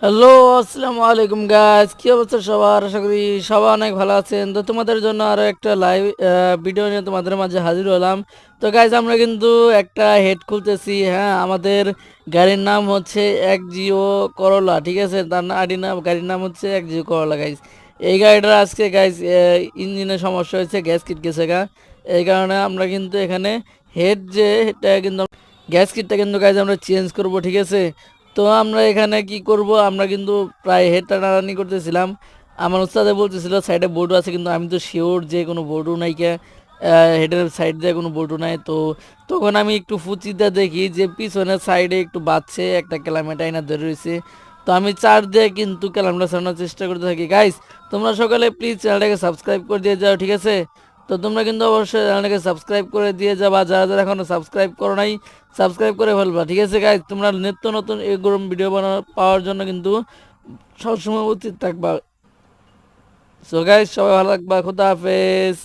Hello, আসসালামু আলাইকুম guys. কি অবস্থা সবার? আশা করি সবাই অনেক ভালো আছেন। তো তোমাদের জন্য আরো একটা লাইভ ভিডিও নিয়ে তোমাদের মাঝে হাজির হলাম। তো গাইস, আমরা কিন্তু একটা হেড খুলতেছি। হ্যাঁ, আমাদের গাড়ির নাম হচ্ছে এক জিও করলা, ঠিক আছে? তার নাম গাড়ির নাম হচ্ছে এক জিও করলা গাইস। এই গাড়িটার আজকে গাইস ইঞ্জিনের সমস্যা হয়েছে, গ্যাস কিট গেছে গা। এই কারণে আমরা কিন্তু এখানে হেড যে এটা কিন্তু গ্যাস কিটটা কিন্তু গাইস আমরা চেঞ্জ করব, ঠিক আছে? তো আমরা এখানে কি করব, আমরা কিন্তু প্রায় হেড টানাটানি করতেছিলাম। আমার উস্তাদে বলতেছিল সাইডে বোর্ডও আছে, কিন্তু আমি তো শিওর যে কোনো বোর্ডও নাই কে, হেডের সাইড দিয়ে কোনো বোর্ডও নাই। তো তখন আমি একটু ফুচিতে দেখি যে পিছনের সাইডে একটু বাজছে, একটা ক্যালামেট আইনা ধরে রয়েছে। তো আমি চার দিয়ে কিন্তু ক্যালামটা ছাড়ানোর চেষ্টা করতে থাকি। গাইস, তোমরা সকালে প্লিজ চ্যানেলটাকে সাবস্ক্রাইব করে দিয়ে যাও, ঠিক আছে? তো তোমরা কিন্তু অবশ্যই চ্যানেলটাকে সাবস্ক্রাইব করে দিয়ে যাবা, যারা যারা এখনো সাবস্ক্রাইব করো নাই সাবস্ক্রাইব করে ফেলবা, ঠিক আছে গাইজ? তোমরা নিত্য নতুন এরকম ভিডিও পাওয়ার জন্য কিন্তু সবসময় উচিত থাকবা। সো গাইজ, সবাই ভালো থাকবা, খুদা হাফেজ।